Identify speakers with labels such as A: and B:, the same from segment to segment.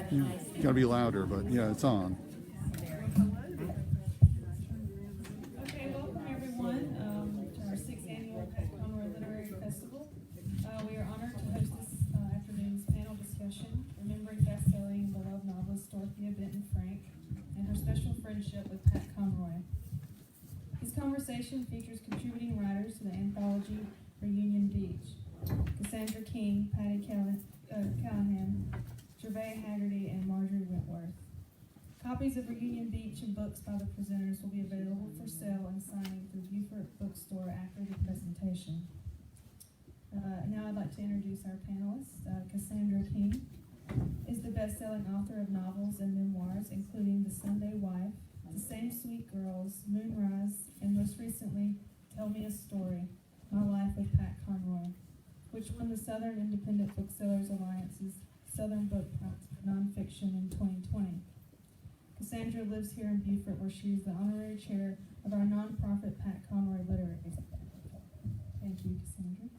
A: You gotta be louder, but yeah, it's on.
B: Okay, welcome everyone to our 6th annual Pat Conroy Literary Festival. We are honored to host this afternoon's panel discussion, remembering best-selling beloved novelist Dorothea Benton Frank and her special friendship with Pat Conroy. This conversation features contributing writers to the anthology Reunion Beach: Cassandra King, Patti Callahan, Gervais Hagerty, and Marjory Wentworth. Copies of Reunion Beach and books by the presenters will be available for sale and signing through Beaufort Bookstore after the presentation. Now I'd like to introduce our panelists. Cassandra King is the best-selling author of novels and memoirs, including The Sunday Wife, The Same Sweet Girls, Moonrise, and most recently, Tell Me a Story, My Life with Pat Conroy, which won the Southern Independent Booksellers Alliance's Southern Book Prize for Nonfiction in 2020. Cassandra lives here in Beaufort, where she is the honorary chair of our nonprofit Pat Conroy Literary Festival. Thank you, Cassandra.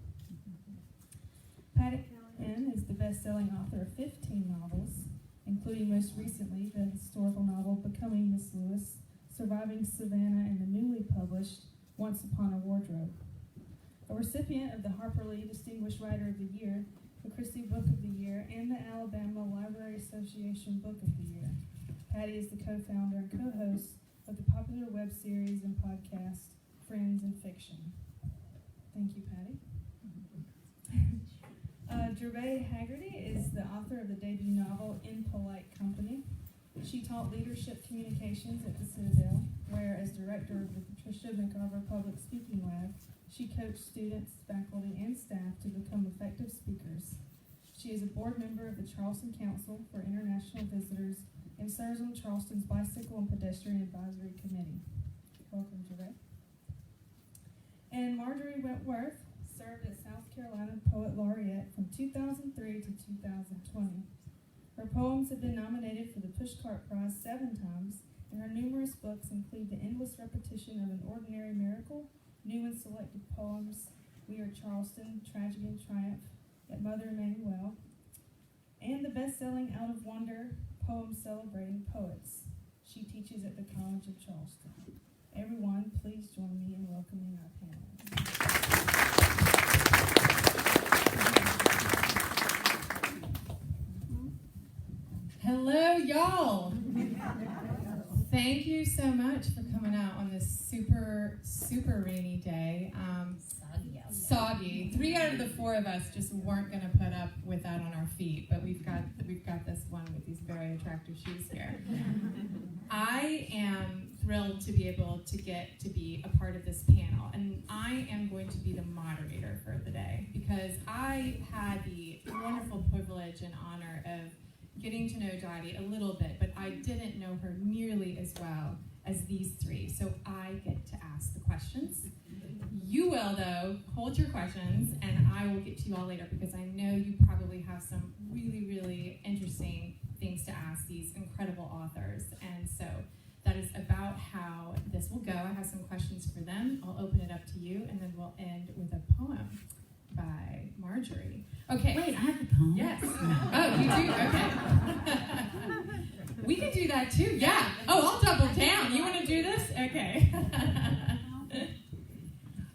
B: Patti Callahan is the best-selling author of 15 novels, including most recently the historical novel Becoming Miss Lewis, Surviving Savannah, and the newly published Once Upon a Wardrobe. A recipient of the Harper Lee Distinguished Writer of the Year, the Christie Book of the Year, and the Alabama Library Association Book of the Year, Patti is the co-founder and co-host of the popular web series and podcast Friends in Fiction. Thank you, Patti. Gervais Hagerty is the author of the debut novel In Polite Company. She taught leadership communications at the Citadel, where, as director of the Patricia McCarver Public Speaking Lab, she coached students, faculty, and staff to become effective speakers. She is a board member of the Charleston Council for International Visitors and serves on Charleston's Bicycle and Pedestrian Advisory Committee. Welcome, Gervais. And Marjory Wentworth served as South Carolina Poet Laureate from 2003 to 2020. Her poems have been nominated for the Pushcart Prize 7 times, and her numerous books include The Endless Repetition of an Ordinary Miracle, New and Selected Poems, We Are Charleston, Tragedy and Triumph, at Mother Emanuel, and the best-selling Out of Wonder, Poems Celebrating Poets. She teaches at the College of Charleston. Everyone, please join me in welcoming our panelists.
C: Hello, y'all. Thank you so much for coming out on this super, super rainy day. Soggy. 3 out of the 4 of us just weren't going to put up with that on our feet, but we've got this one with these very attractive shoes here. I am thrilled to be able to get to be a part of this panel, and I am going to be the moderator for the day because I had the wonderful privilege and honor of getting to know Dottie a little bit, but I didn't know her nearly as well as these 3, so I get to ask the questions. You will, though, hold your questions, and I will get to you all later because I know you probably have some really, really interesting things to ask these incredible authors, and so that is about how this will go. I have some questions for them. I'll open it up to you, and then we'll end with a poem by Marjory. Okay.
D: Wait, I have a poem?
C: Yes. Oh, you do? Okay. We can do that too. Yeah. Oh, I'll double down. You want to do this? Okay.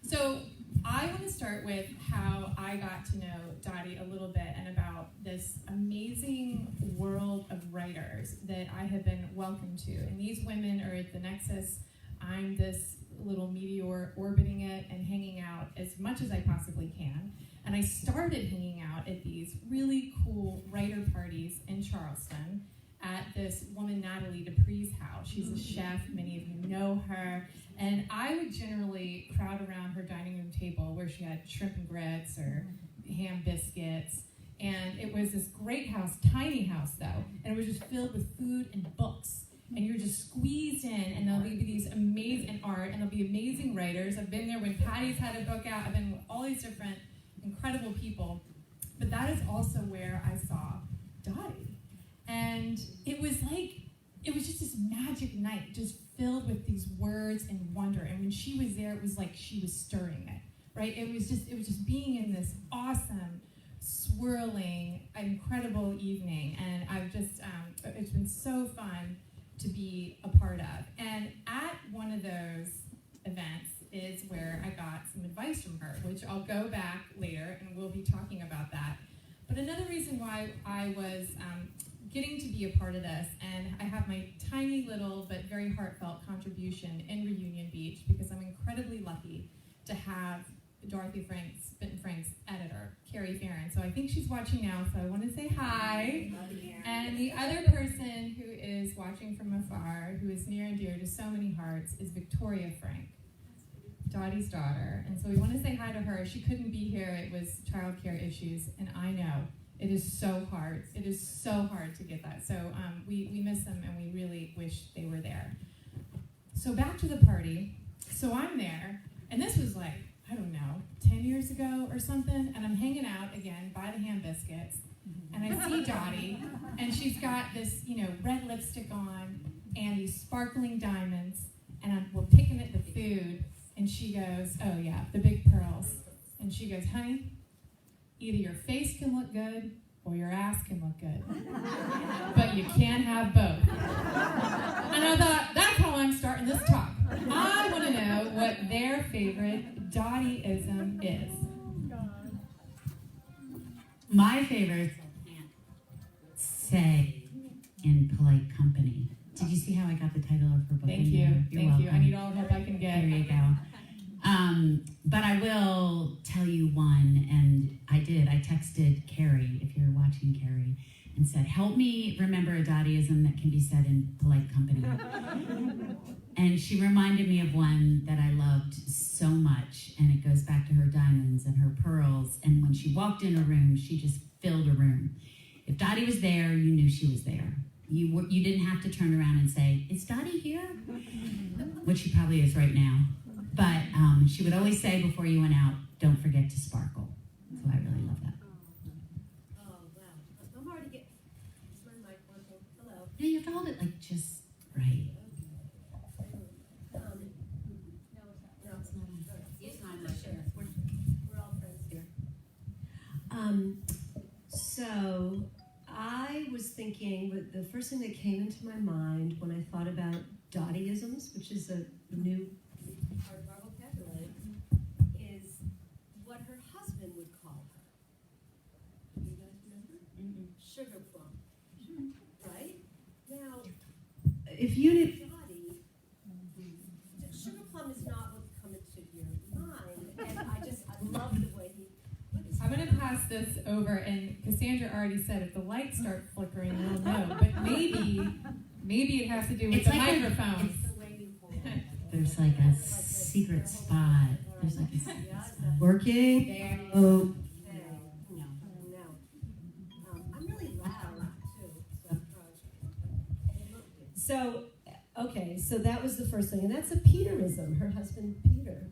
C: So I want to start with how I got to know Dottie a little bit and about this amazing world of writers that I have been welcomed to. And these women are at the nexus. I'm this little meteor orbiting it and hanging out as much as I possibly can. And I started hanging out at these really cool writer parties in Charleston at this woman, Natalie Dupree's house. She's a chef. Many of you know her. And I would generally crowd around her dining room table where she had shrimp and grits or ham biscuits. And it was this great house, tiny house though, and it was just filled with food and books. And you're just squeezed in, and there'll be these amazing art, and there'll be amazing writers. I've been there when Patti's had a book out. I've been with all these different incredible people. But that is also where I saw Dottie. And it was just this magic night, just filled with these words and wonder. And when she was there, it was like she was stirring it, right? It was just being in this awesome swirling, incredible evening, and I've just, it's been so fun to be a part of. And at one of those events is where I got some advice from her, which I'll go back later and we'll be talking about that. But another reason why I was getting to be a part of this, and I have my tiny little but very heartfelt contribution in Reunion Beach, because I'm incredibly lucky to have Dorothea Benton Frank's editor, Carrie Farron. So I think she's watching now, so I want to say hi. And the other person who is watching from afar, who is near and dear to so many hearts, is Victoria Frank, Dottie's daughter. And so we want to say hi to her. She couldn't be here. It was childcare issues, and I know it is so hard. It is so hard to get that. So we miss them, and we really wish they were there. So back to the party. So I'm there, and this was like, I don't know, 10 years ago or something, and I'm hanging out again by the ham biscuits, and I see Dottie, and she's got this, red lipstick on, and these sparkling diamonds, and we're picking at the food, and she goes, oh yeah, the big pearls, and she goes, honey, either your face can look good, or your ass can look good, but you can't have both. And I thought, that's how I'm starting this talk. I want to know what their favorite Dottieism is.
D: My favorite, say in polite company. Did you see how I got the title of her book?
C: Thank you.
D: You're
C: Thank
D: welcome.
C: you. I need all the help I can get.
D: There you go. But I will tell you one, and I texted Carrie, if you're watching, Carrie, and said, help me remember a Dottieism that can be said in polite company. And she reminded me of one that I loved so much, and it goes back to her diamonds and her pearls, and when she walked in a room, she just filled a room. If Dottie was there, you knew she was there. You didn't have to turn around and say, is Dottie here? Which she probably is right now. But she would always say before you went out, don't forget to sparkle. So I really love that.
E: Oh, wow. I'm already getting... Is my mic working? Hello.
D: Yeah, you have to hold it like just right.
E: No, it's not. It's not. Sure. We're all friends here. So I was thinking, but the first thing that came into my mind when I thought about Dottieisms, which is a new part of our vocabulary, is what her husband would call her. You guys remember? Sugar plum. Right? Now, if you did Dottie, sugar plum is not what's coming to your mind, and I love the way he.
C: I'm going to pass this over, and Cassandra already said if the lights start flickering, we'll know. But maybe it has to do with
D: It's
C: the
D: like
C: microphones.
E: It's the way you hold it.
D: There's like a secret spot. There's like a secret spot.
E: Working?
C: There.
E: Oh.
D: No.
E: No. I'm really loud, too. So, okay, so that was the first thing. And that's a Peterism, her husband, Peter.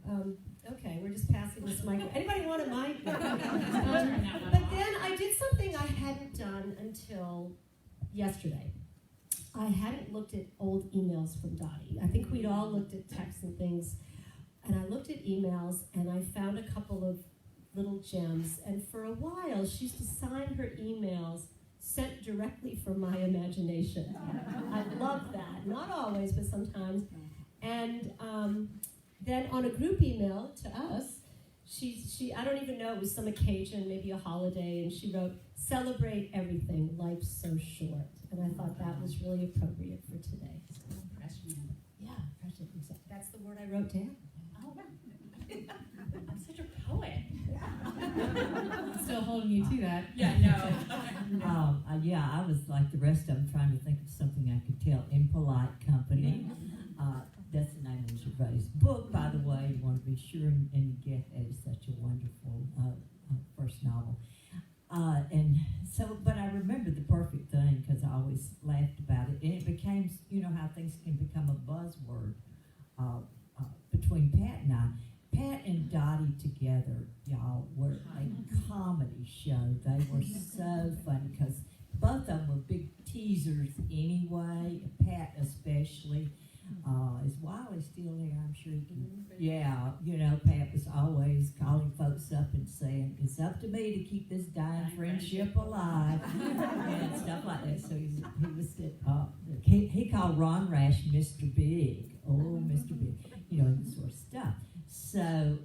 E: Okay, we're just passing this mic. Anybody want a mic? But then I did something I hadn't done until yesterday. I hadn't looked at old emails from Dottie. I think we'd all looked at texts and things. And I looked at emails, and I found a couple of little gems. And for a while, she used to sign her emails sent directly from my imagination. I love that. Not always, but sometimes. And then on a group email to us, she I don't even know, it was some occasion, maybe a holiday, and she wrote, celebrate everything, life's so short. And I thought that was really appropriate for today.
D: Prescient.
E: Yeah, prescient. That's the word I wrote down.
D: Oh, I'm such a poet.
C: I'm still holding you to that.
D: Yeah, no.
F: Yeah, I was like the rest of them trying to think of something I could tell in polite company. That's the name of Gervais' book, by the way. You want to be sure and get it. It's such a wonderful first novel. But I remember The Perfect Thing because I always laughed about it. And it became, you know how things can become a buzzword between Pat and I. Pat and Dottie together, y'all, were a comedy show. They were so funny because both of them were big teasers anyway, Pat especially. Is Wiley still there? I'm sure he can Yeah, you know, Pat was always calling folks up and saying, it's up to me to keep this dying friendship alive, and stuff like that. So he called Ron Rash Mr. Big. Oh, Mr. Big. You know, and this sort of stuff. So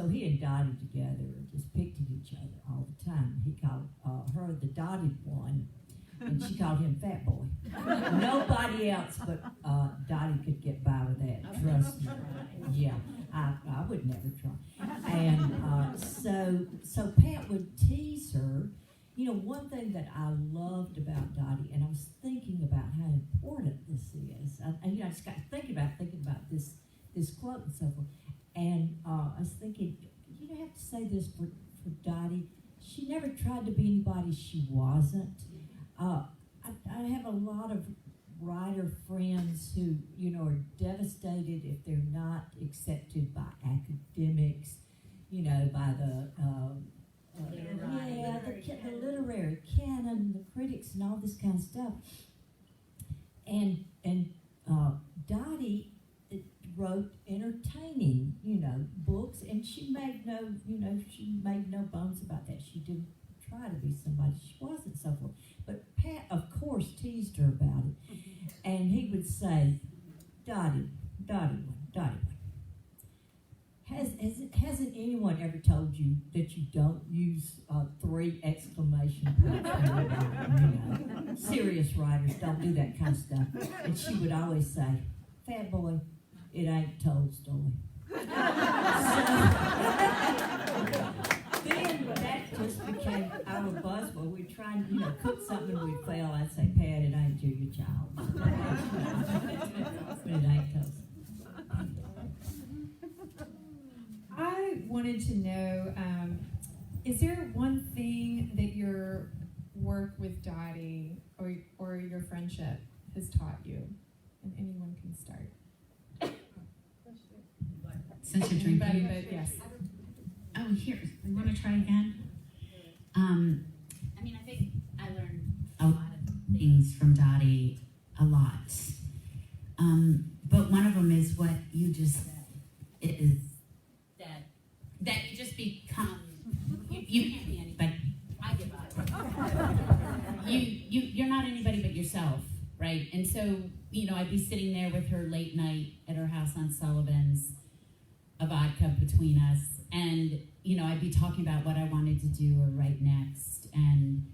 F: he and Dottie together just picked at each other all the time. He called her the Dottie one, and she called him Fat Boy. Nobody else but Dottie could get by with that, trust me. Yeah, I would never try. And so Pat would tease her. You know, one thing that I loved about Dottie, and I was thinking about how important this is. I just got thinking about this quote and so forth. And I was thinking, you don't have to say this for Dottie. She never tried to be anybody she wasn't. I have a lot of writer friends who, you know, are devastated if they're not accepted by academics, you know, by the literary canon, the critics, and all this kind of stuff. And Dottie wrote entertaining, you know, books, and she made no bones about that. She didn't try to be somebody she wasn't, so forth. But Pat, of course, teased her about it, and he would say, Dottie, hasn't anyone ever told you that you don't use 3 exclamation points? You know, serious writers don't do that kind of stuff. And she would always say, Fat Boy, it ain't Tolstoy. Then that just became our buzzword. We'd try and, you know, cook something and we'd fail. I'd say, Pat, it ain't Julia Child. But it ain't Tolstoy.
C: I wanted to know, is there one thing that your work with Dottie or your friendship has taught you? And anyone can start.
D: Since you're drinking.
C: Anybody, but yes.
D: Oh, here. We want to try again? I mean, I think I learned a lot of things from Dottie, a lot. But one of them is what you just said, is that you just become, you can't be anybody. I give up. You're not anybody but yourself, right? And so, you know, I'd be sitting there with her late night at her house on Sullivan's, a vodka between us, and, you know, I'd be talking about what I wanted to do or write next, and,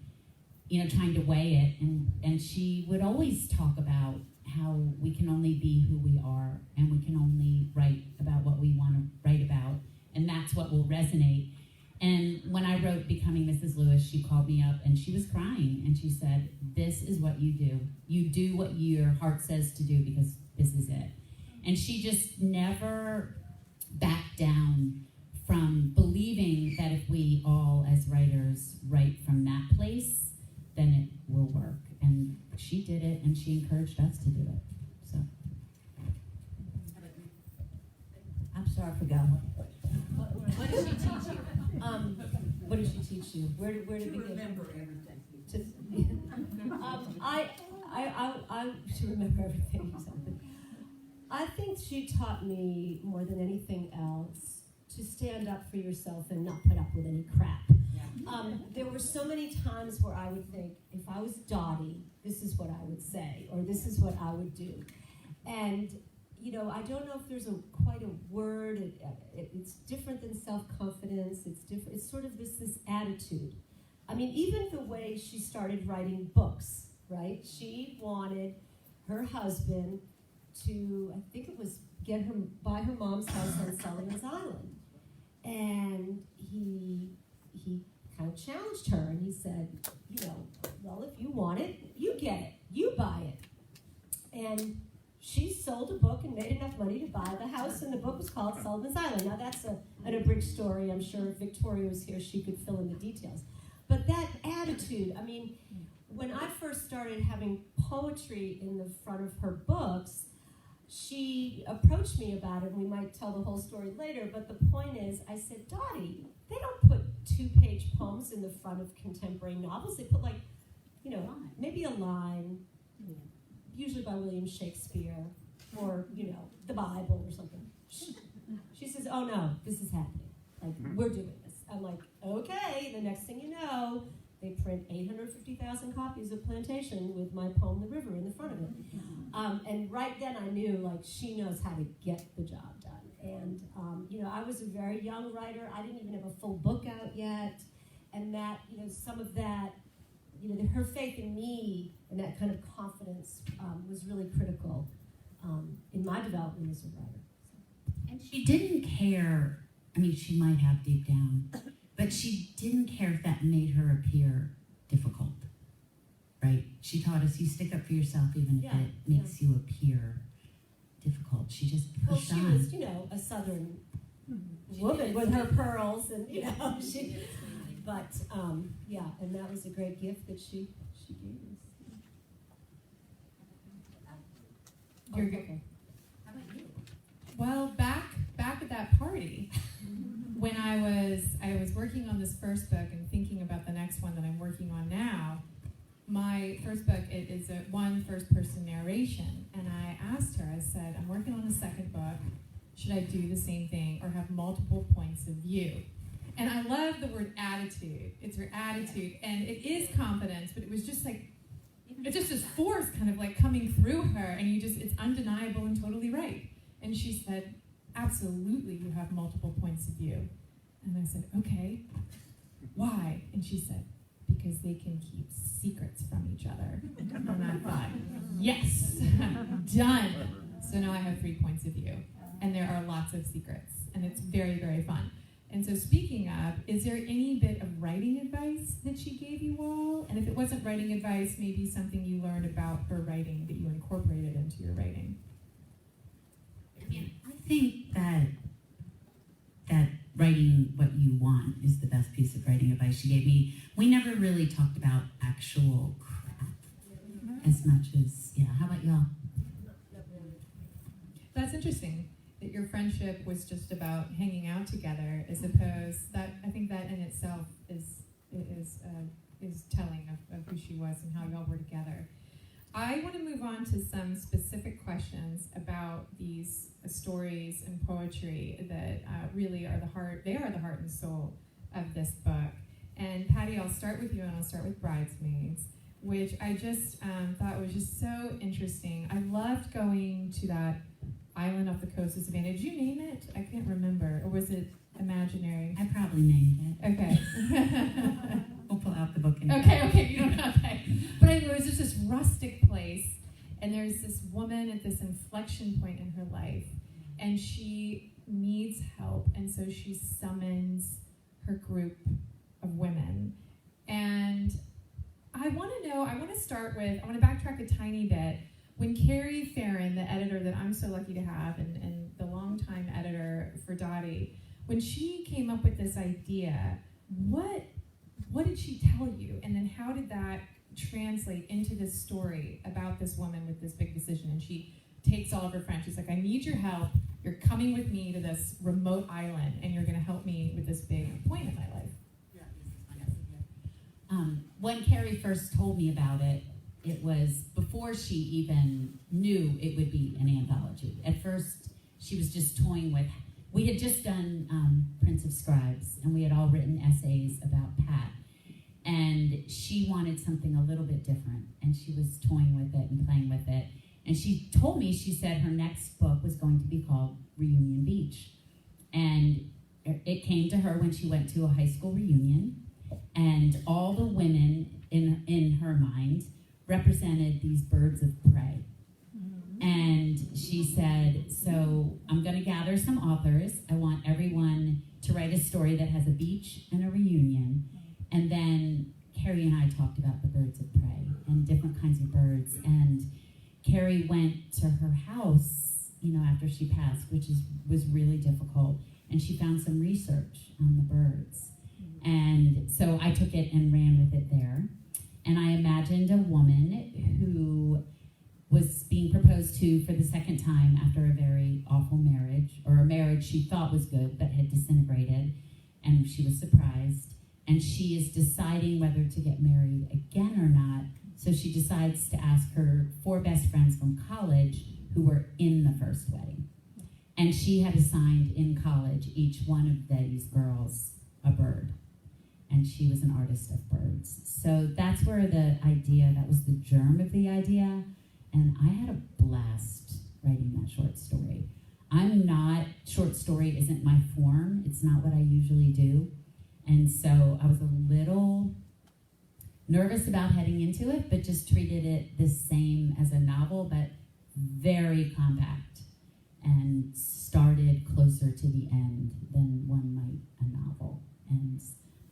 D: you know, trying to weigh it, and she would always talk about how we can only be who we are, and we can only write about what we want to write about, and that's what will resonate. And when I wrote Becoming Mrs. Lewis, she called me up, and she was crying, and she said, this is what you do. You do what your heart says to do, because this is it. And she just never backed down from believing that if we all, as writers, write from that place, then it will work. And she did it, and she encouraged us to do it. So,
E: I'm sorry, I forgot. What did she teach you? What did she teach you? Where did we get? Remember everything. I should remember everything. I think she taught me more than anything else to stand up for yourself and not put up with any crap. There were so many times where I would think, if I was Dottie, this is what I would say, or this is what I would do. And, you know, I don't know if there's quite a word. It's different than self-confidence. It's different. It's sort of this attitude. I mean, even the way she started writing books, right? She wanted her husband to, I think it was, buy her mom's house on Sullivan's Island. And he kind of challenged her, and he said, you know, well, if you want it, you get it. You buy it. And she sold a book and made enough money to buy the house, and the book was called Sullivan's Island. Now, that's an abridged story. I'm sure if Victoria was here, she could fill in the details. But that attitude, I mean, when I first started having poetry in the front of her books, she approached me about it, and we might tell the whole story later, but the point is, I said, Dottie, they don't put 2-page poems in the front of contemporary novels. They put, like, you know, maybe a line, usually by William Shakespeare, or, you know, the Bible or something. She said, oh no, this is happening. Like, we're doing this. I'm like, okay, the next thing you know, they print 850,000 copies of Plantation with my poem, The River, in the front of it. And right then I knew, like, she knows how to get the job done. And, I was a very young writer. I didn't even have a full book out yet. And that, some of that, her faith in me and that kind of confidence was really critical in my development as a writer.
D: And she didn't care, I mean, she might have deep down, but she didn't care if that made her appear difficult, right? She taught us you stick up for yourself even if it makes you appear difficult. She just pushed on.
E: Well, she was, a Southern woman with her pearls and, but, and that was a great gift that she gave us.
C: You're good.
E: Okay.
D: How about you?
C: Well, back at that party, when I was working on this first book and thinking about the next one that I'm working on now, my first book is a first-person narration, and I asked her, I said, I'm working on the second book, should I do the same thing or have multiple points of view? And I love the word attitude. It's her attitude, and it is confidence, but it was just like, it's just this force kind of like coming through her, and it's undeniable and totally right. And she said, absolutely, you have multiple points of view. And I said, okay, why? And she said, because they can keep secrets from each other. And I thought, yes, done. So now I have 3 points of view, and there are lots of secrets, and it's very, very fun. And so speaking of, is there any bit of writing advice that she gave you all? And if it wasn't writing advice, maybe something you learned about her writing that you incorporated into your writing?
D: I mean, I think that writing what you want is the best piece of writing advice she gave me. We never really talked about actual crap as much as, how about y'all?
C: That's interesting, that your friendship was just about hanging out together, as opposed that I think that in itself is telling of who she was and how y'all were together. I want to move on to some specific questions about these stories and poetry that really are the heart and soul of this book. And Patti, I'll start with you, and I'll start with Bridesmaids, which I just thought was just so interesting. I loved going to that island off the coast of Savannah. Did you name it? I can't remember. Or was it imaginary?
D: I probably named it.
C: Okay.
D: We'll pull out the book.
C: Okay, you don't okay. But anyway, it was just this rustic place, and there's this woman at this inflection point in her life, and she needs help, and so she summons her group of women. And I want to backtrack a tiny bit. When Carrie Farron, the editor that I'm so lucky to have, and the longtime editor for Dottie, when she came up with this idea, what did she tell you? And then how did that translate into this story about this woman with this big decision? And she takes all of her friends. She's like, I need your help. You're coming with me to this remote island, and you're going to help me with this big point in my life.
D: When Carrie first told me about it, it was before she even knew it would be an anthology. At first, she was just toying with, we had just done Prince of Scribes, and we had all written essays about Pat. And she wanted something a little bit different, and she was toying with it and playing with it. And she told me, she said her next book was going to be called Reunion Beach. And it came to her when she went to a high school reunion, and all the women in her mind represented these birds of prey. And she said, so I'm going to gather some authors. I want everyone to write a story that has a beach and a reunion. And then Carrie and I talked about the birds of prey and different kinds of birds. And Carrie went to her house, after she passed, which was really difficult. And she found some research on the birds. And so I took it and ran with it there. And I imagined a woman who was being proposed to for the second time after a very awful marriage, or a marriage she thought was good but had disintegrated, and she was surprised. And she is deciding whether to get married again or not, so she decides to ask her 4 best friends from college who were in the first wedding. And she had assigned in college each one of these girls a bird. And she was an artist of birds. So that's where that was the germ of the idea. And I had a blast writing that short story. Short story isn't my form. It's not what I usually do. And so I was a little nervous about heading into it, but just treated it the same as a novel, but very compact, and started closer to the end than one might a novel, and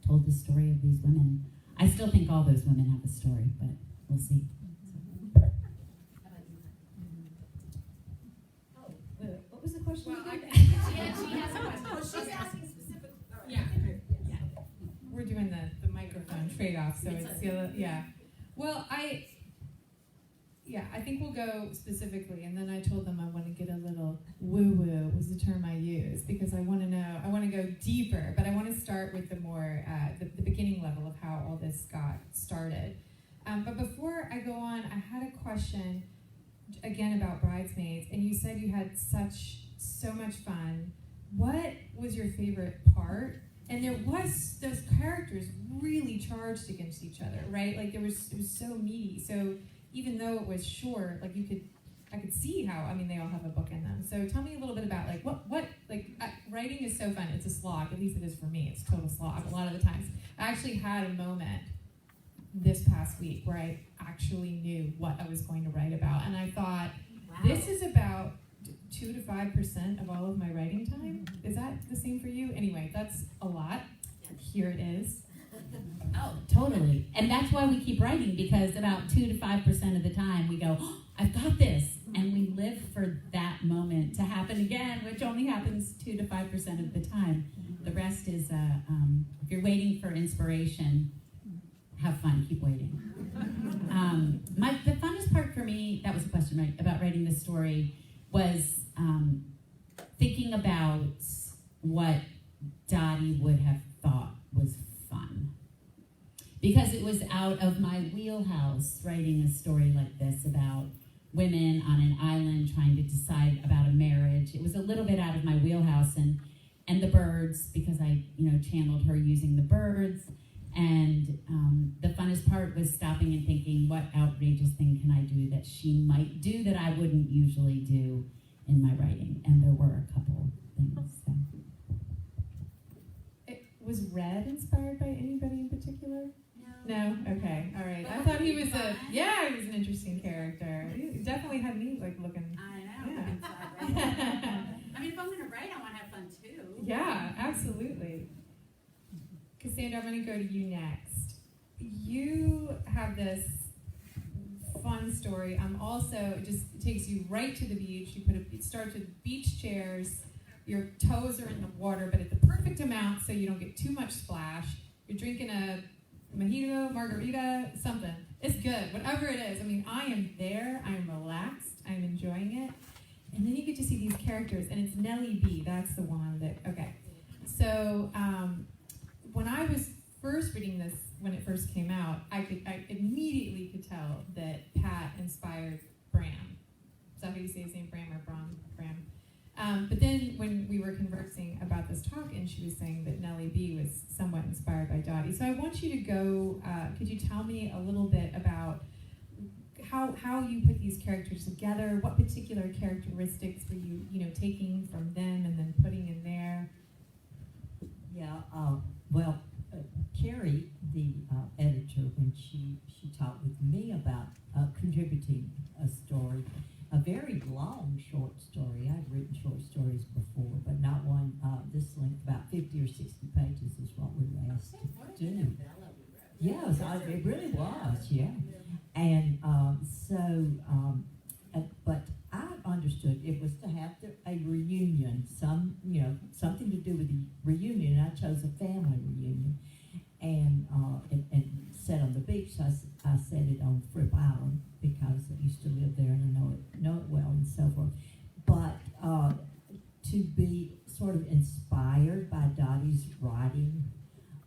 D: told the story of these women. I still think all those women have a story, but we'll see.
E: Oh, wait, what was the question?
C: Well,
E: again?
C: she has a question.
E: Oh, she's asking specific. All right.
C: Yeah. We're doing the microphone trade-off, so it's the other, yeah. Well, I think we'll go specifically, and then I told them I want to get a little woo-woo was the term I use, because I want to go deeper, but I want to start with the more, the beginning level of how all this got started. But before I go on, I had a question, again, about Bridesmaids, and you said you had so much fun. What was your favorite part? And those characters really charged against each other, right? Like it was so meaty. So even though it was short, like I could see how, they all have a book in them. So tell me a little bit about writing is so fun. It's a slog, at least it is for me. It's a total slog a lot of the times. I actually had a moment this past week where I actually knew what I was going to write about. And I thought, This is about 2 to 5% of all of my writing time. Is that the same for you? Anyway, that's a lot. Here it is.
D: Oh, totally. And that's why we keep writing, because about 2 to 5% of the time we go, oh, I've got this. And we live for that moment to happen again, which only happens 2 to 5% of the time. The rest is, if you're waiting for inspiration, have fun, keep waiting. The funnest part for me, that was a question, right, about writing this story, was thinking about what Dottie would have thought was fun. Because it was out of my wheelhouse writing a story like this about women on an island trying to decide about a marriage. It was a little bit out of my wheelhouse, and the birds, because I channeled her using the birds. And the funnest part was stopping and thinking, what outrageous thing can I do that she might do that I wouldn't usually do in my writing? And there were a couple things. So.
C: Was Red inspired by anybody in particular? No? Okay, all right. I thought he was he was an interesting character. He definitely had me looking.
D: I know.
C: Yeah.
D: If I'm going to write, I want to have fun too.
C: Yeah, absolutely. Cassandra, I'm going to go to you next. You have this fun story. It just takes you right to the beach. It starts with beach chairs. Your toes are in the water, but at the perfect amount so you don't get too much splash. You're drinking a mojito, margarita, something. It's good, whatever it is. I am there. I am relaxed. I am enjoying it. And then you get to see these characters, and it's Nellie B. That's the one that, okay. So when I was first reading this, when it first came out, I immediately could tell that Pat inspired Bram. Is that how you say his name, Bram or Bram? But then when we were conversing about this talk, and she was saying that Nellie B was somewhat inspired by Dottie. So I want you to go, could you tell me a little bit about how you put these characters together? What particular characteristics were you taking from them and then putting in there?
F: Yeah, Carrie, the editor, when she talked with me about contributing a story, a very long short story. I've written short stories before, but not one this length, about 50 or 60 pages is what we were asked to do. Yes, it really was, yeah. And but I understood it was to have a reunion, something to do with the reunion. I chose a family reunion, and set on the beach. So I set it on Fripp Island because I used to live there and I know it well and so forth. But to be sort of inspired by Dottie's writing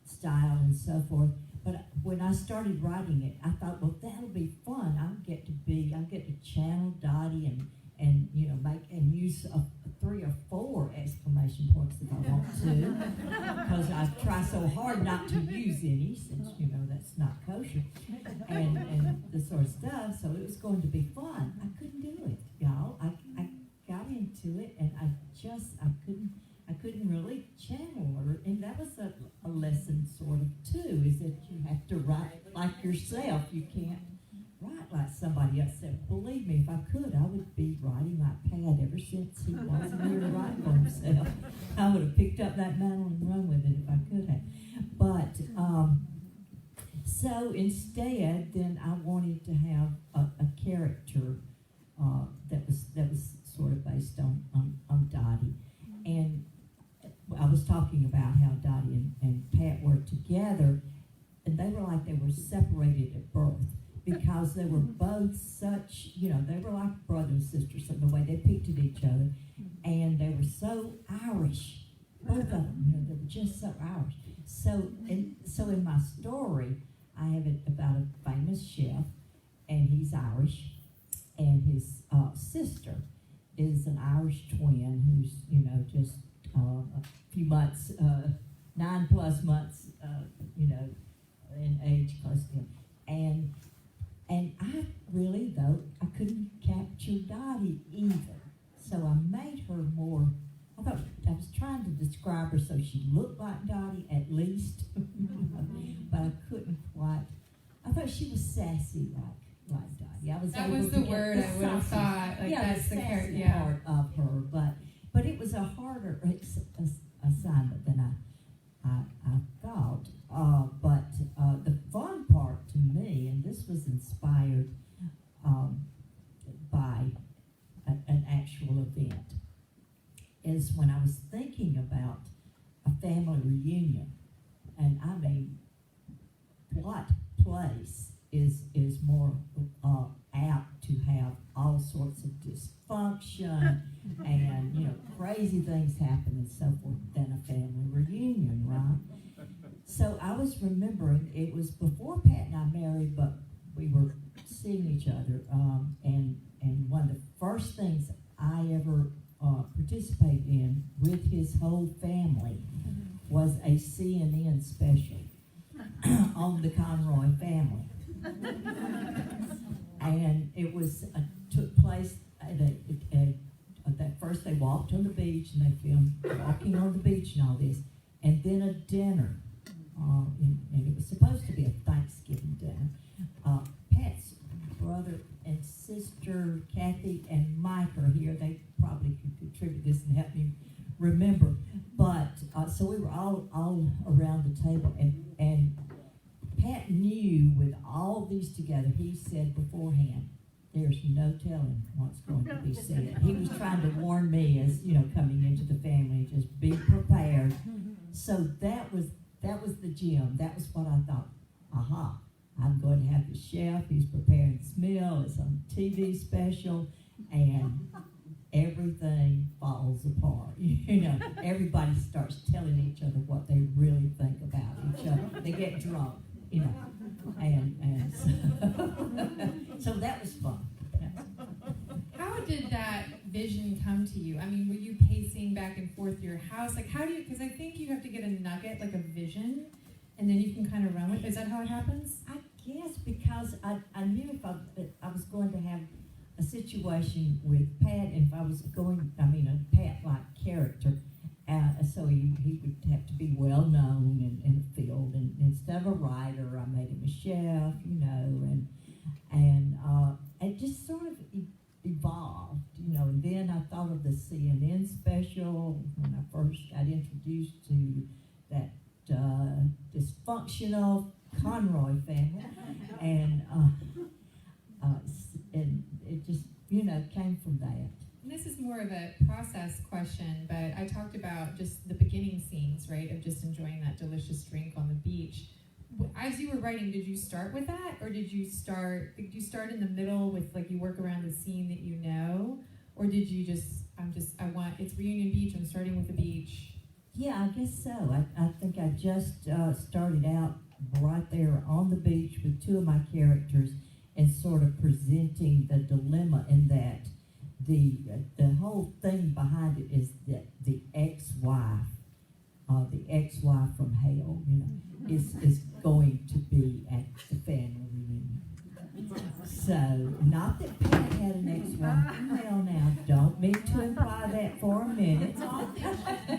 F: style and so forth. But when I started writing it, I thought, well, that'll be fun. I'll get to channel Dottie and make and use 3 or 4 exclamation points if I want to, because I try so hard not to use any, since you know that's not kosher, and this sort of stuff. So it was going to be fun. I couldn't do it, y'all. I got into it, and I couldn't really channel her, and that was a lesson sort of too, is that you have to write like yourself. You can't write like somebody else. Said, believe me, if I could, I would be writing like Pat ever since he wasn't here to write for himself. I would have picked up that mantle and run with it if I could have. But so instead, then I wanted to have a character that was sort of based on Dottie. And I was talking about how Dottie and Pat were together, and they were like they were separated at birth, because they were both such, they were like brother and sister, so the way they picked at each other, and they were so Irish, both of them, they were just so Irish. So in my story, I have it about a famous chef, and he's Irish, and his sister is an Irish twin who's, just a few months, 9+ months, in age close to him. And I really, though, I couldn't capture Dottie either. So I made her more, I was trying to describe her so she looked like Dottie at least, but I couldn't quite. I thought she was sassy like Dottie.
C: That was the word I would have thought. Like, that's the character
F: part of her, but it was a harder assignment than I thought. But the fun part to me, and this was inspired by an actual event, is when I was thinking about a family reunion. And I mean, what place is more apt to have all sorts of dysfunction and crazy things happen and so forth than a family reunion, right? So I was remembering, it was before Pat and I married, but we were seeing each other, and one of the first things I ever participated in with his whole family was a CNN special on the Conroy family. And it was took place at first they walked on the beach, and they filmed walking on the beach and all this, and then a dinner, and it was supposed to be a Thanksgiving dinner. Pat's brother and sister Kathy and Mike are here. They probably could contribute this and help me remember. But so we were all around the table, and Pat knew with all these together, he said beforehand, there's no telling what's going to be said. He was trying to warn me as, coming into the family, just be prepared. So that was the gem. That was what I thought, aha, I'm going to have the chef, he's preparing this meal, it's on TV special, and everything falls apart. Everybody starts telling each other what they really think about each other. They get drunk. And so that was fun.
C: How did that vision come to you? I mean, were you pacing back and forth your house? Like, how do you, because I think you have to get a nugget, like a vision, and then you can kind of run with it. Is that how it happens?
F: I guess because I knew if I was going to have a situation with Pat, and if I was going, a Pat-like character, so he would have to be well known in the field, and instead of a writer, I made him a chef, and it just sort of evolved, and then I thought of the CNN special when I first got introduced to that dysfunctional Conroy family, and it just, came from that.
C: And this is more of a process question, but I talked about just the beginning scenes, right, of just enjoying that delicious drink on the beach. As you were writing, did you start with that, or did you start in the middle with, like, you work around the scene that you know, or did you just, it's Reunion Beach, I'm starting with the beach?
F: Yeah, I guess so. I think I just started out right there on the beach with two of my characters and sort of presenting the dilemma in that the whole thing behind it is that the ex-wife from hell, is going to be at the family reunion. So, not that Pat had an ex-wife from hell now. Don't mean to imply that for a minute.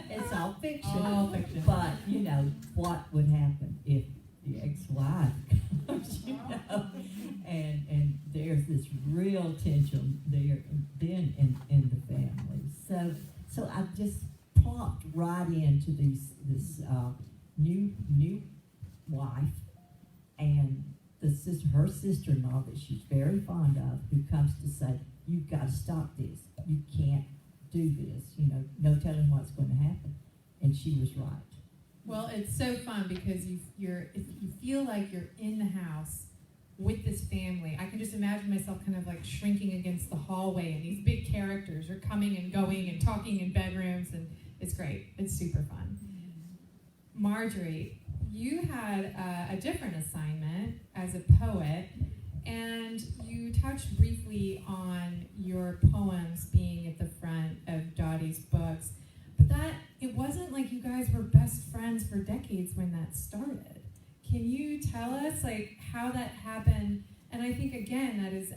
F: It's all fiction.
C: All fiction.
F: But, what would happen if the ex-wife comes, and there's this real tension there then in the family. So I just plopped right into this new wife and her sister-in-law that she's very fond of, who comes to say, "You've got to stop this. You can't do this. No telling what's going to happen." And she was right.
C: Well, it's so fun because if you feel like you're in the house with this family. I can just imagine myself kind of like shrinking against the hallway, and these big characters are coming and going and talking in bedrooms, and it's great. It's super fun. Marjory, you had a different assignment as a poet, and you touched briefly on your poems being at the front of Dottie's books, but it wasn't like you guys were best friends for decades when that started. Can you tell us how that happened? And I think again that is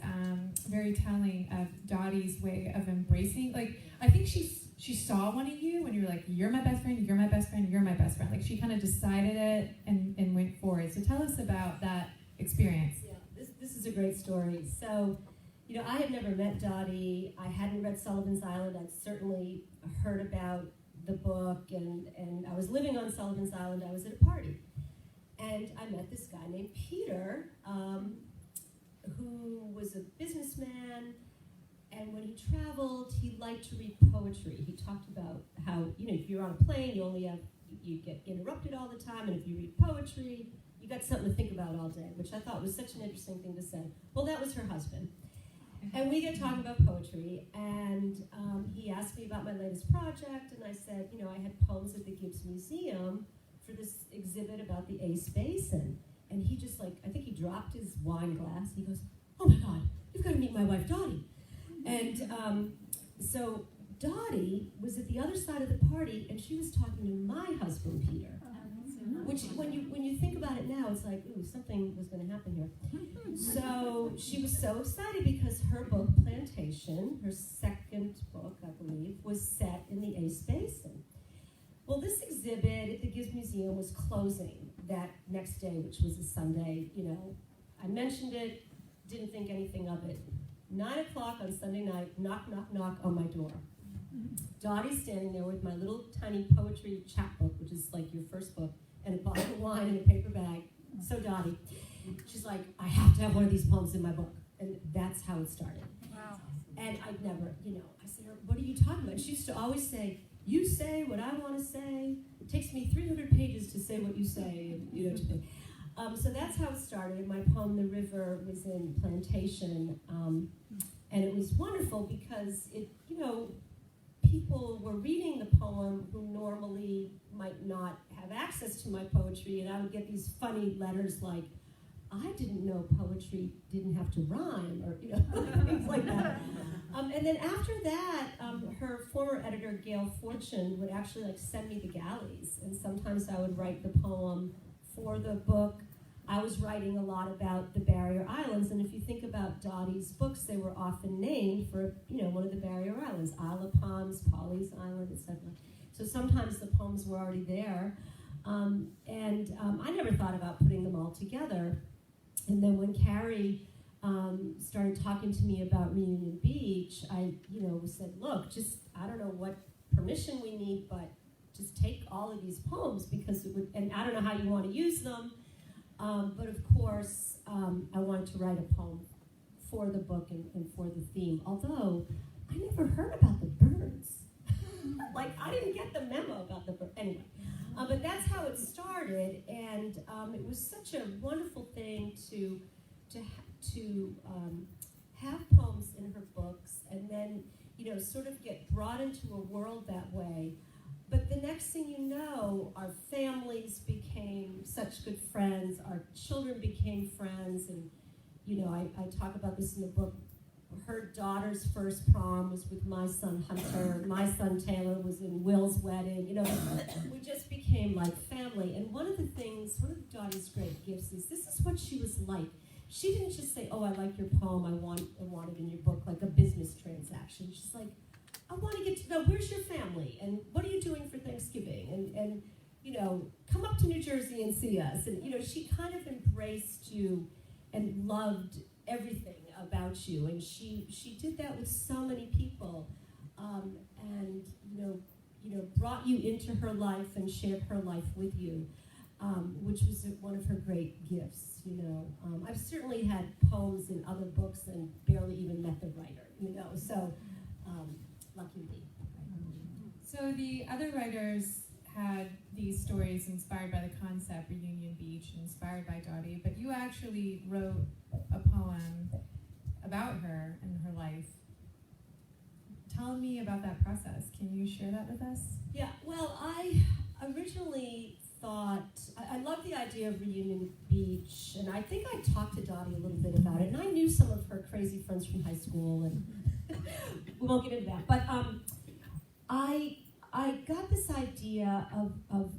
C: very telling of Dottie's way of embracing. I think she saw one of you when you were like, "You're my best friend. You're my best friend. You're my best friend." She kind of decided it and went forward. So tell us about that experience.
E: Yeah, this is a great story. So, I had never met Dottie. I hadn't read Sullivan's Island. I'd certainly heard about the book, and I was living on Sullivan's Island. I was at a party. And I met this guy named Peter, who was a businessman, and when he traveled, he liked to read poetry. He talked about how, if you're on a plane, you get interrupted all the time, and if you read poetry, you got something to think about all day, which I thought was such an interesting thing to say. Well, that was her husband. And we got talking about poetry, and he asked me about my latest project, and I said, I had poems at the Gibbs Museum for this exhibit about the Ace Basin. And he just I think he dropped his wine glass. He goes, "Oh my God, you've got to meet my wife, Dottie." And so Dottie was at the other side of the party, and she was talking to my husband, Peter. Which, when you think about it now, it's like, ooh, something was going to happen here. So she was so excited because her book, Plantation, her second book, I believe, was set in the Ace Basin. Well, this exhibit at the Gibbs Museum was closing that next day, which was a Sunday. I mentioned it, didn't think anything of it. 9 o'clock on Sunday night, knock, knock, knock on my door. Dottie's standing there with my little tiny poetry chapbook, which is like your first book, and a bottle of wine in a paper bag. So Dottie, she's like, "I have to have one of these poems in my book." And that's how it started.
B: Wow.
E: And I'd never, I said, "What are you talking about?" She used to always say, "You say what I want to say. It takes me 300 pages to say what you say." And, so that's how it started. My poem, "The River," was in Plantation. And it was wonderful because people were reading the poem who normally might not have access to my poetry, and I would get these funny letters like, "I didn't know poetry didn't have to rhyme," or things like that. And then after that, her former editor, Gail Fortune, would actually send me the galleys, and sometimes I would write the poem for the book. I was writing a lot about the Barrier Islands, and if you think about Dottie's books, they were often named for one of the Barrier Islands, Isle of Palms, Polly's Island, etc. So sometimes the poems were already there, and I never thought about putting them all together. And then when Carrie started talking to me about Reunion Beach, I said, "Look, I don't know what permission we need, but just take all of these poems because it would, and I don't know how you want to use them." But of course, I wanted to write a poem for the book and for the theme, although I never heard about the birds. I didn't get the memo about the birds. Anyway, but that's how it started, and it was such a wonderful thing to have poems in her books and then, sort of get brought into a world that way. But the next thing you know, our families became such good friends, our children became friends, and I talk about this in the book. her daughter's first prom was with my son Hunter. My son Taylor was in Will's wedding. You know, we just became like family. And one of Dottie's great gifts is this is what she was like. She didn't just say, "Oh, I like your poem. I want it in your book," like a business transaction. She's like, "I want to get to know where's your family and what are you doing for Thanksgiving and you know, come up to New Jersey and see us." And you know, she kind of embraced you and loved everything about you, and she did that with so many people, and you know, brought you into her life and shared her life with you, which was one of her great gifts. You know, I've certainly had poems in other books and barely even met the writer. You know, so lucky me.
C: So the other writers had these stories inspired by the concept Reunion Beach, inspired by Dottie, but you actually wrote a poem about her and her life. Tell me about that process. Can you share that with us?
E: Yeah, well, I originally thought, I love the idea of Reunion Beach, and I think I talked to Dottie a little bit about it, and I knew some of her crazy friends from high school, and we won't get into that, but I got this idea of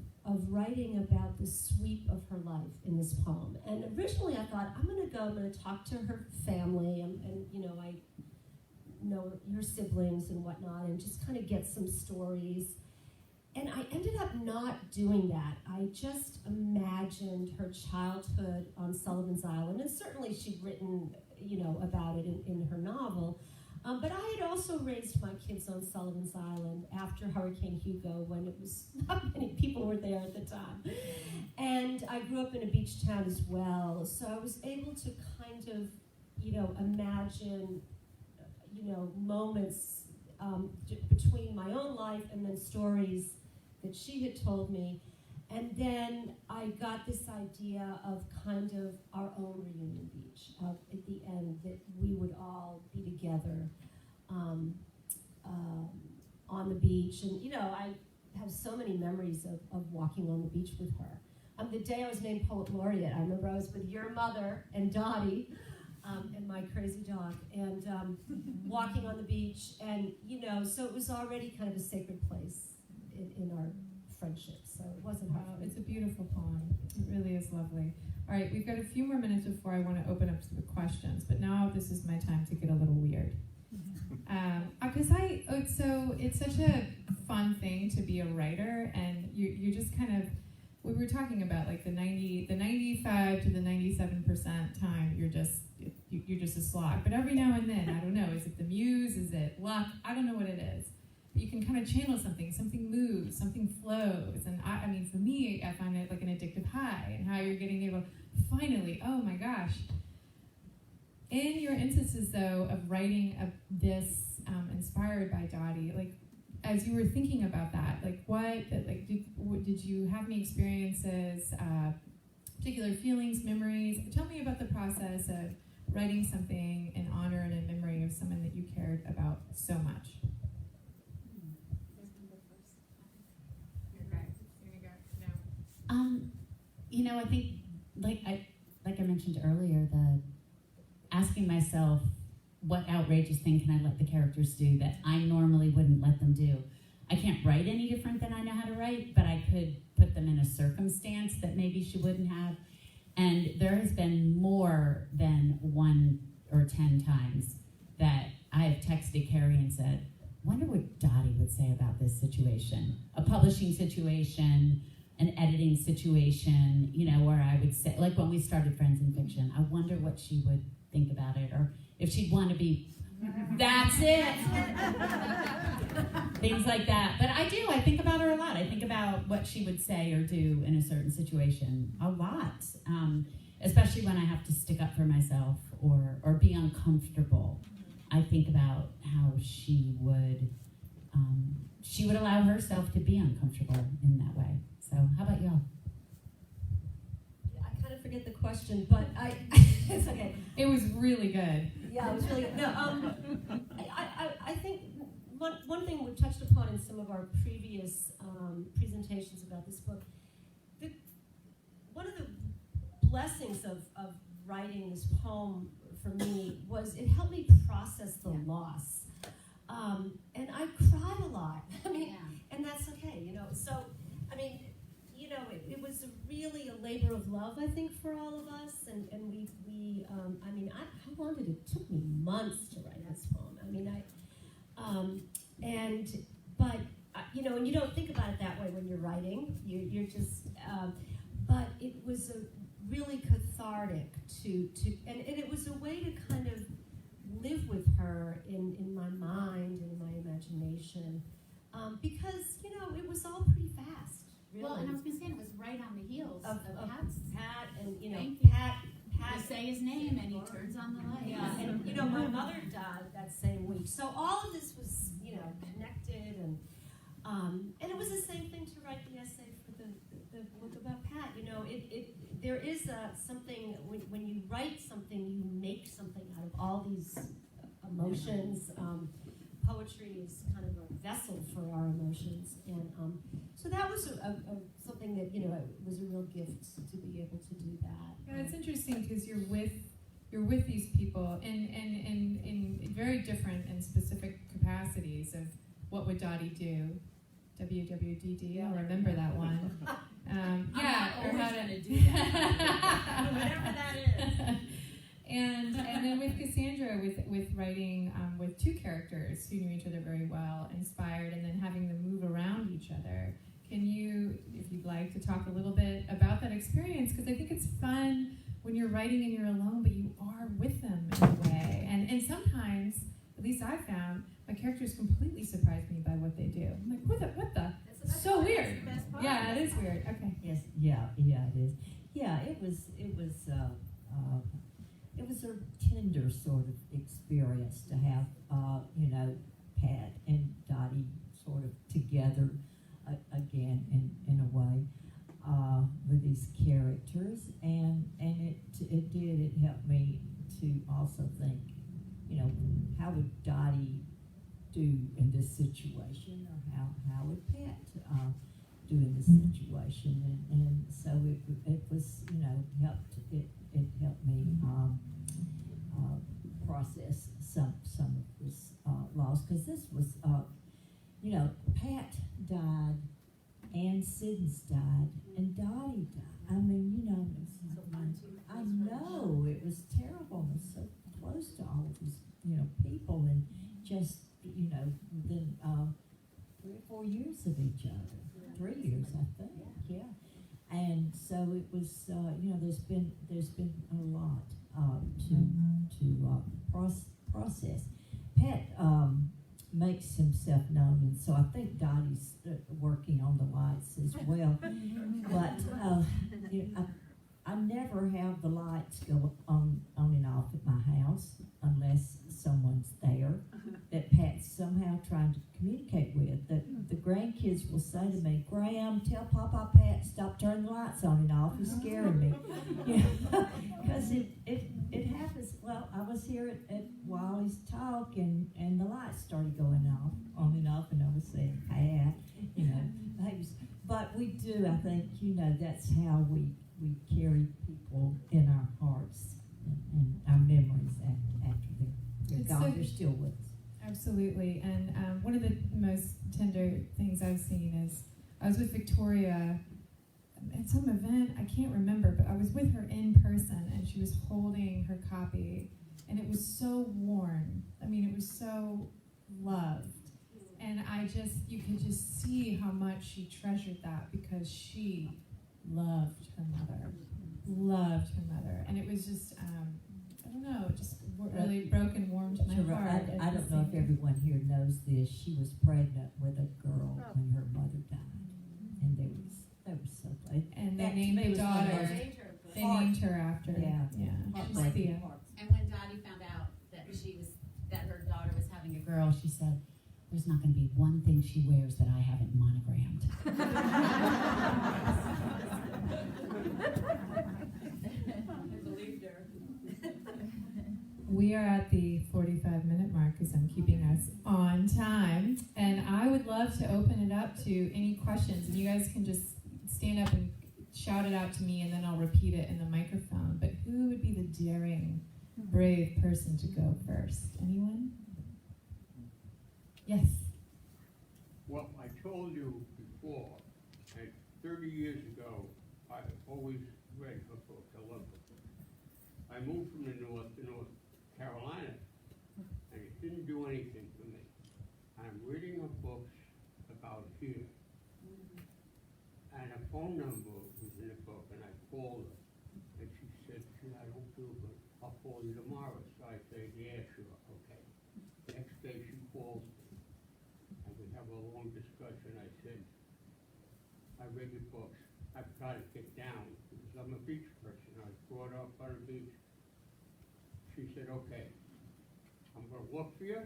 E: writing about the sweep of her life in this poem. And originally I thought, I'm going to talk to her family, and you know, I know her siblings and whatnot, and just kind of get some stories. And I ended up not doing that. I just imagined her childhood on Sullivan's Island, and certainly she'd written, you know, about it in her novel. But I had also raised my kids on Sullivan's Island after Hurricane Hugo, when it was not many people were there at the time. And I grew up in a beach town as well, so I was able to kind of, you know, imagine, you know, moments between my own life and then stories that she had told me. And then I got this idea of kind of our own Reunion Beach, at the end, that we would all be together on the beach. And, you know, I have so many memories of walking on the beach with her. The day I was named Poet Laureate, I remember I was with your mother and Dottie and my crazy dog, and walking on the beach. And, you know, so it was already kind of a sacred place in our friendship, so it wasn't hard.
C: Wow, it's a beautiful poem. It really is lovely. All right, we've got a few more minutes before I want to open up to the questions, but now this is my time to get a little weird. Because it's such a fun thing to be a writer, and you just kind of, we were talking about like the 95 to the 97% time, you're just a slog. But every now and then, I don't know, is it the muse, is it luck? I don't know what it is. You can kind of channel something moves, something flows. And I mean, for me, I find it like an addictive high, and how you're getting able, finally, oh my gosh. In your instances, though, of writing this inspired by Dottie, like, as you were thinking about that, did you have any experiences, particular feelings, memories? Tell me about the process of writing something in honor and in memory of someone that you cared about so much.
D: You know, I think, like I mentioned earlier, the asking myself, what outrageous thing can I let the characters do that I normally wouldn't let them do? I can't write any different than I know how to write, but I could put them in a circumstance that maybe she wouldn't have. And there has been more than 1 or 10 times that I have texted Carrie and said, wonder what Dottie would say about this situation. A publishing situation, an editing situation, you know, where I would say, like when we started Friends in Fiction, I wonder what she would think about it, or if she'd want to be, that's it. Things like that. But I think about her a lot. I think about what she would say or do in a certain situation a lot, especially when I have to stick up for myself or be uncomfortable. I think about how she would allow herself to be uncomfortable in that way. So how about y'all?
E: I kind of forget the question, but it's okay.
C: It was really good.
E: Yeah, it was really good. No, I think one thing we've touched upon in some of our previous presentations about this book, one of the blessings of writing this poem for me was it helped me process the loss. And I cried a lot. I mean, and that's okay, you know. So, I mean, you know, it was really a labor of love, I think, for all of us. And we I mean, how long did it took me months to write this poem. I mean, but you know, and you don't think about it that way when you're writing. You're just, but it was a really cathartic and it was a way to kind of live with her in my mind and in my imagination, because, you know, it was all pretty fast, really.
G: Well, and I was going to say, it was right on the heels of Pat's.
E: Pat, and, you know,
G: Thank you.
E: Pat.
G: You say his name and he turns on the light.
E: Yeah, and, you know, my mother died that same week. So all of this was, you know, connected, and it was the same thing to write the essay for the book about Pat. You know, there is something, when you write something, you make something out of all these emotions. Poetry is kind of a vessel for our emotions, and so that was something that, you know, it was a real gift to be able to do that.
C: Yeah, it's interesting because you're with these people in very different and specific capacities of what would Dottie do. WWDD, I'll remember that one.
G: Or how to
C: do
G: that.
E: Whatever that is.
C: And then with Cassandra, with writing with two characters who knew each other very well, inspired, and then having them move around each other. Can you, if you'd like, to talk a little bit about that experience? Because I think it's fun when you're writing and you're alone, but you are with them in a way. And sometimes, at least I found, my characters completely surprise me by what they do. I'm like, what the? So weird. Yeah, it is weird. Okay.
F: Yes, yeah, it is. Yeah, it was a tender sort of experience to have, you know, Pat and Dottie sort of together again in a way with these characters, and it helped me to also think, you know, how would Dottie do in this situation, or how would Pat do in this situation, and so it was, you know, it helped me process some of this loss, because this was, you know, Pat died, and Sidney's died, and Dottie died. I mean, you know, I know it was terrible. It was so close to all of these, you know, people, and just, you know, within 3 or 4 years of each other. 3 years, I think. Yeah. And so it was, you know, there's been a lot to process. Pat makes himself known, and so I think Dottie's working on the lights as well. But you know, I never have the lights go on and off at my house unless someone's there that Pat's somehow trying to communicate with. The grandkids will say to me, "Graham, tell Papa Pat stop turning the lights on and off. He's scaring me." Because it happens. Well, I was here at Wiley's talk, and the lights started going off, on and off, and I was saying, "Pat, you know." But we do, I think, you know, that's how we carry people in our hearts and our memories after they're gone. They're still with us.
C: Absolutely. And one of the most tender things I've seen is I was with Victoria at some event, I can't remember, but I was with her in person, and she was holding her copy, and it was so warm. I mean, it was so loved. And you could just see how much she treasured that, because she loved her mother. And it was just, I don't know, it just really broke and warmed my heart.
F: I don't know if everyone here knows this. She was pregnant with a girl when her mother died. And they were so glad.
C: And they named the daughter. They named her after.
F: Yeah.
C: She's Thea.
G: And when Dottie found out that her daughter was having a girl, she said, "There's not going to be one thing she wears that I haven't monogrammed." I believed her.
C: We are at the 45-minute mark, because I'm keeping us on time. And I would love to open it up to any questions. And you guys can just stand up and shout it out to me, and then I'll repeat it in the microphone. But who would be the daring brave person to go first? Anyone? Yes.
H: Well, I told you before, and 30 years ago, I always read her books. I love her books. I moved from the north to North Carolina, and it didn't do anything for me. I'm reading her books about here. And a phone number was in the book, and I called her. And she said, I don't feel good. I'll call you tomorrow. So I said, yeah, sure, okay. Next day she calls me, and we have a long discussion. I said, I read your books. I've got to get down, because I'm a beach person. I was brought up on a beach. She said, okay, I'm going to look for you,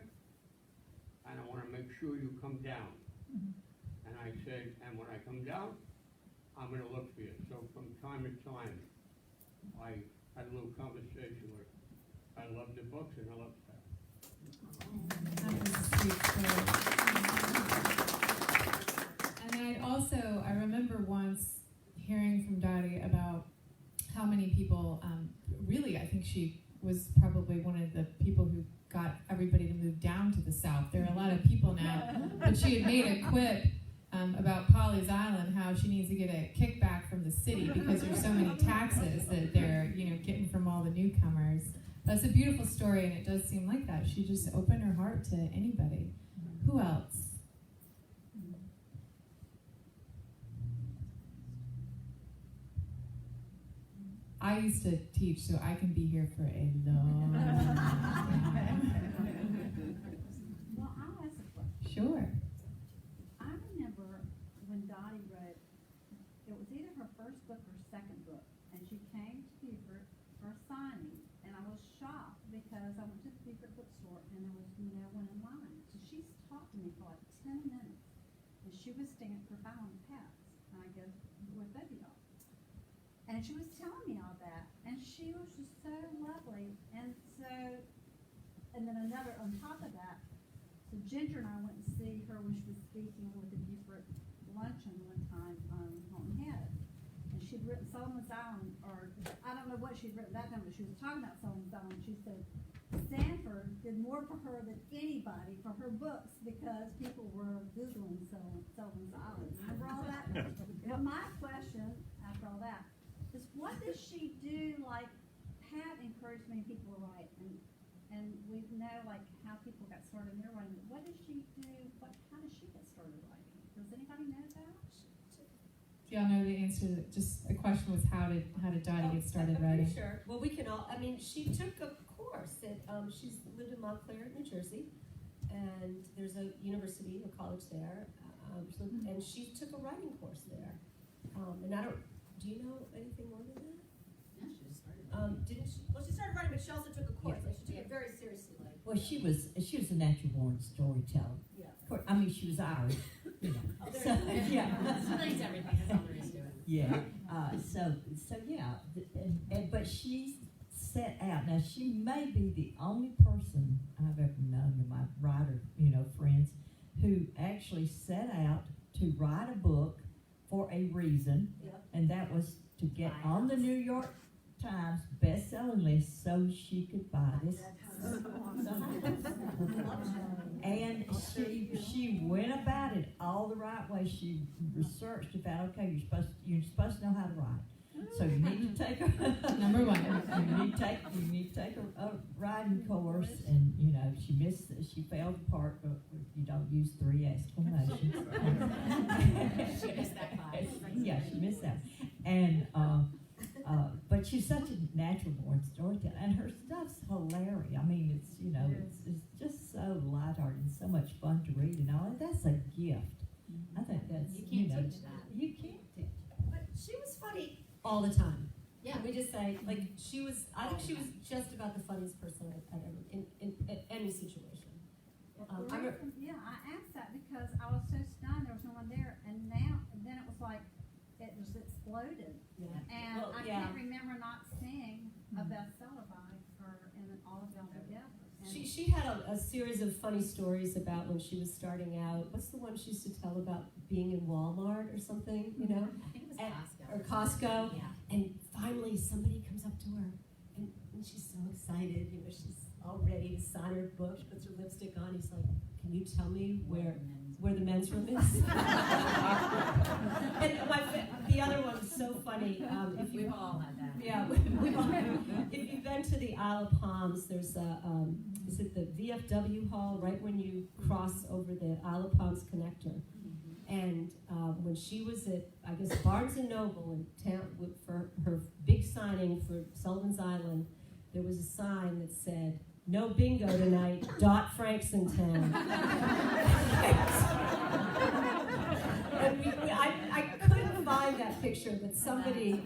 H: and I want to make sure you come down. And I said, and when I come down, I'm going to look for you. So from time to time, I had a little conversation with her. I love the books and I love that.
C: That was a sweet story. And then I remember once hearing from Dottie about how many people, really, I think she was probably one of the people who got everybody to move down to the South. There are a lot of people now, but she had made a quip about Polly's Island, how she needs to get a kickback from the city because there's so many taxes that they're, getting from all the newcomers. That's a beautiful story, and it does seem like that. She just opened her heart to anybody. Who else? I used to teach, so I can be here for a long time.
I: Well, I'll ask a question.
C: Sure.
I: I remember when Dottie wrote, it was either her first book or second book, and she came to Beaufort for a signing, and I was shocked because I went to the Beaufort bookstore and there was no one in line. So she talked to me for like 10 minutes, and she was standing for buying pets, and I go, with baby dogs. And she was telling me all that, and she was just so lovely, and then another on top of that, so Ginger and I went to see her when she was speaking with the Beaufort luncheon one time on Hilton Head. And she'd written Solomon's Island, or I don't know what she'd written that time, but she was talking about Solomon's Island. She said Sanford did more for her than anybody for her books because people were Googling Solomon's Island. Remember all that? But my question, after all that, is what does she do? Like, Pat encouraged many people to write, and we know like how people got started in their writing. But what does she do? How does she get started writing? Does anybody know that?
C: Do y'all know the answer? Just the question was how did Dottie get started
E: I'm
C: writing?
E: pretty sure. Well, we can all. I mean, she took a course at. She's lived in Montclair, New Jersey, and there's a university, a college there, and she took a writing course there. And I don't. Do you know anything more than that?
G: No, she just started.
E: Didn't she? Well, she started writing, but she also took a course. Like, she took it very seriously. Like,
F: Well, she was a natural born storyteller.
E: yeah.
F: Of course, I mean, she was Irish, you know.
E: Oh, there
F: So,
E: you go.
F: yeah.
G: Explains everything. That's all there is to it.
F: Yeah. So yeah. But she set out. Now, she may be the only person I've ever known in my writer, friends, who actually set out to write a book for a reason,
E: Yep.
F: and that was to get on the New York Times best-selling list so she could buy this. And she went about it all the right way. She researched about, okay, you're supposed to know how to write. So you need to take
C: Number one.
F: you need to take a writing course, and she failed the part, but you don't use 3 exclamations.
G: She missed that class.
F: Yeah, she missed that. And but she's such a natural born storyteller, and her stuff's hilarious. I mean, it's just so lighthearted and so much fun to read and all. And that's a gift. I think that's
G: You can't teach that.
F: You can't teach.
E: But she was funny all the time.
G: Yeah.
E: Can we just say, like, I think she was just about the funniest person I've ever, in any situation.
I: I asked that because I was so stunned there was no one there, and then it was like it just exploded.
E: Yeah.
I: And
E: Well,
I: I
E: yeah.
I: can't remember not seeing a bestseller by her and then all of y'all together. And
E: She had a series of funny stories about when she was starting out. What's the one she used to tell about being in Walmart or something,
G: I think it was
E: And-
G: Costco.
E: or Costco?
G: Yeah.
E: And finally somebody comes up to her, and And she's so excited, you know, she's all ready to sign her book. She puts her lipstick on. He's like, can you tell me where the men's room is? And the other one's so funny.
G: We've all had that.
E: Yeah, if you've been to the Isle of Palms, there's is it the VFW hall right when you cross over the Isle of Palms connector? And when she was at, I guess, Barnes & Noble in town for her big signing for Sullivan's Island, there was a sign that said, "No bingo tonight, Dot Frank's in town." And I couldn't find that picture, but somebody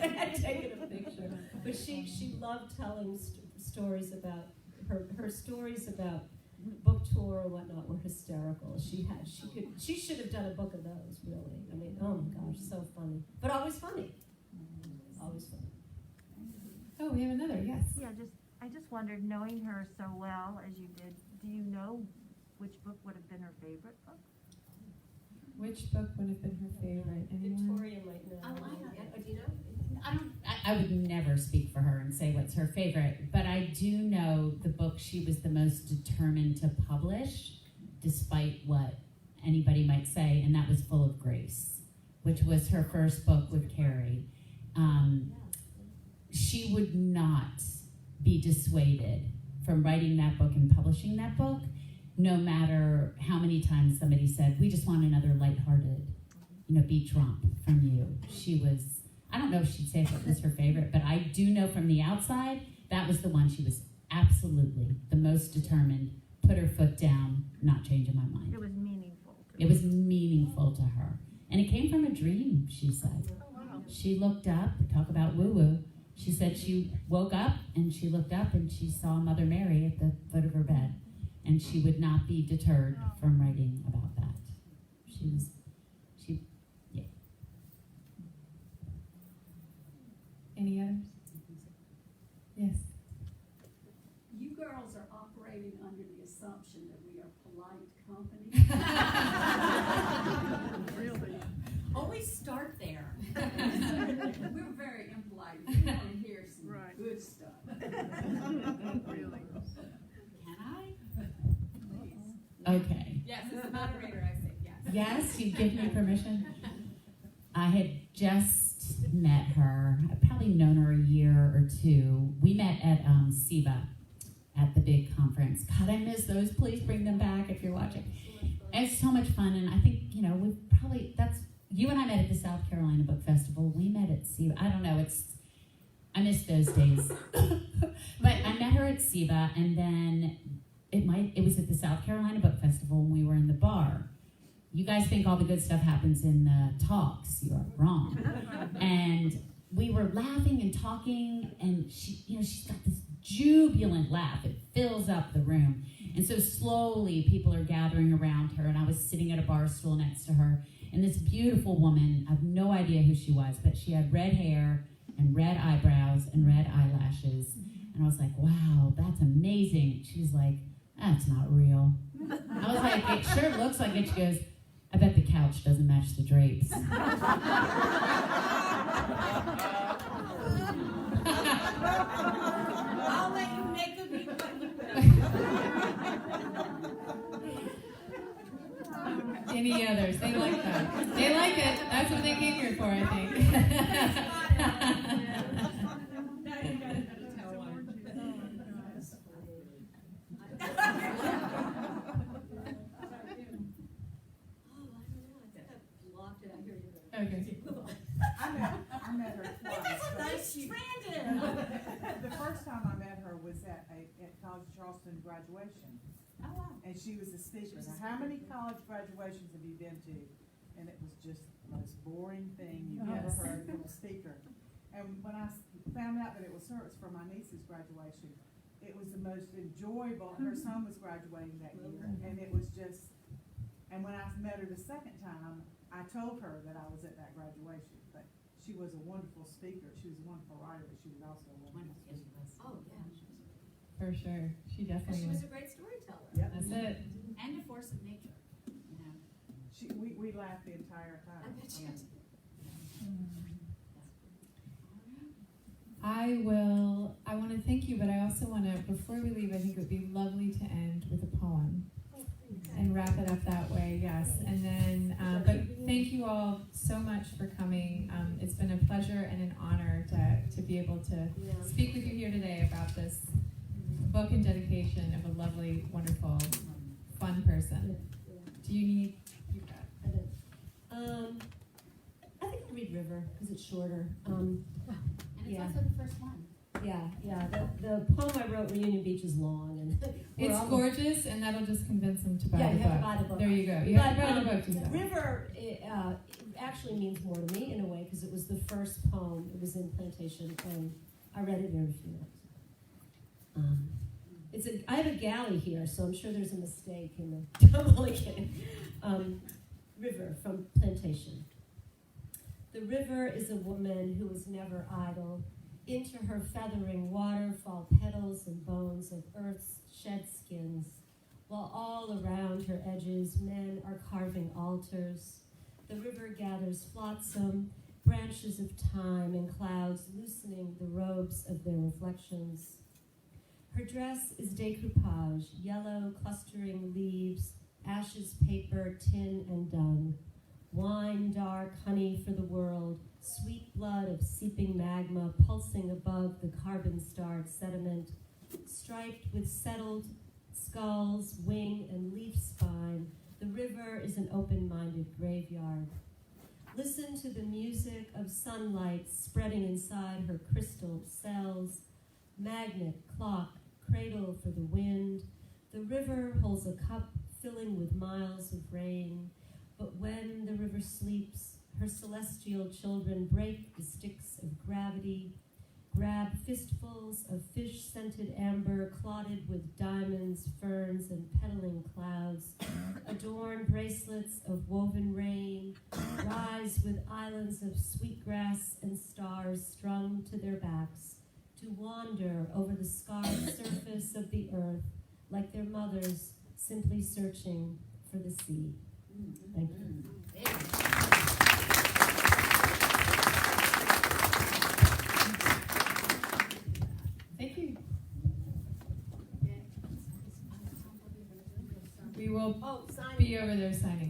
E: had taken a picture. But she loved telling stories about, her stories about book tour or whatnot were hysterical. She should have done a book of those, really. I mean, oh my gosh, so funny. But always funny. Always funny.
B: Oh, we have another, yes.
J: Yeah, I just wondered, knowing her so well as you did, do you know which book would have been her favorite book?
B: Which book would have been her favorite? Anyone?
E: Victoria might know.
G: Oh, I know.
E: Oh, do you know?
D: I would never speak for her and say what's her favorite, but I do know the book she was the most determined to publish, despite what anybody might say, and that was Full of Grace, which was her first book with Carrie. She would not be dissuaded from writing that book and publishing that book, no matter how many times somebody said, we just want another lighthearted, beach romp from you. She was, I don't know if she'd say that was her favorite, but I do know from the outside, that was the one she was absolutely the most determined, put her foot down, not changing my mind.
J: It was meaningful.
D: It was meaningful to her. And it came from a dream, she said. She looked up, talk about woo-woo. She said she woke up and she looked up and she saw Mother Mary at the foot of her bed. And she would not be deterred from writing about that. Yeah.
B: Any others? Yes.
K: You girls are operating under the assumption that we are polite company.
J: Really?
K: Always start there. We're very impolite. We want to hear some good stuff.
J: Really?
G: Can I?
D: Okay.
C: Yes, as a moderator, I say yes.
D: Yes, you give me permission? I had just met her. I've probably known her a year or two. We met at SIVA at the big conference. God, I miss those. Please bring them back if you're watching. It's so much fun, and I think, you and I met at the South Carolina Book Festival. We met at SIVA. I don't know, I miss those days. But I met her at SIVA, and then it was at the South Carolina Book Festival when we were in the bar. You guys think all the good stuff happens in the talks. You are wrong. And we were laughing and talking, and she's got this jubilant laugh. It fills up the room. And so slowly people are gathering around her, and I was sitting at a bar stool next to her, and this beautiful woman, I have no idea who she was, but she had red hair and red eyebrows and red eyelashes. And I was like, wow, that's amazing. She's like, that's not real. I was like, it sure looks like it. She goes, I bet the couch doesn't match the drapes.
K: I'll let you make them eat what you
B: Any others? They like that. They like it. That's what they came here for, I think. Okay.
L: I met her twice. The first time I met her was at College Charleston graduation.
K: Oh, wow.
L: And she was a speaker. Now, how many college graduations have you been to? And it was just the most boring thing you've ever heard from a speaker. And when I found out that it was her, it was for my niece's graduation, it was the most enjoyable. Her son was graduating that year, and it was just, and when I met her the second time, I told her that I was at that graduation, but she was a wonderful speaker. She was a wonderful writer, but she was also a wonderful speaker.
G: Oh, yeah.
B: For sure. She definitely
E: She was
B: was.
E: a great storyteller.
L: Yep.
B: That's it.
G: And a force of nature,
L: We laughed the entire time.
E: I bet you did.
B: I want to
C: to thank you, but I also want to, before we leave, I think it would be lovely to end with a poem and wrap it up that way, yes. And then, but thank you all so much for coming. It's been a pleasure and an honor to be able to speak with you here today about this book and dedication of a lovely, wonderful, fun person. Do you need? You got it.
E: I think I'll read River because it's shorter.
G: And it's also the first one.
E: Yeah. The poem I wrote, Reunion Beach, is long, and
C: It's gorgeous, and that'll just convince them to buy the
E: you
C: book.
E: have to buy the book.
C: There you go. You have to buy the book. To that.
E: River actually means more to me in a way because it was the first poem. It was in Plantation, and I read it very few nights. I have a galley here, so I'm sure there's a mistake in the. I'm only kidding. River from Plantation. The river is a woman who is never idle. Into her feathering water fall petals and bones of earth's shed skins, while all around her edges men are carving altars. The river gathers flotsam, branches of time and clouds loosening the robes of their reflections. Her dress is decoupage, yellow clustering leaves, ashes, paper, tin, and dung. Wine, dark, honey for the world, sweet blood of seeping magma pulsing above the carbon-starred sediment, striped with settled skulls, wing, and leaf spine. The river is an open-minded graveyard. Listen to the music of sunlight spreading inside her crystal cells, magnet, clock, cradle for the wind. The river holds a cup filling with miles of rain, but when the river sleeps, her celestial children break the sticks of gravity, grab fistfuls of fish-scented amber clotted with diamonds, ferns, and pedaling clouds, adorn bracelets of woven rain, rise with islands of sweetgrass and stars strung to their backs, to wander over the scarred surface of the earth like their mothers simply searching for the sea. Thank you.
C: Thank you. We will be over there signing.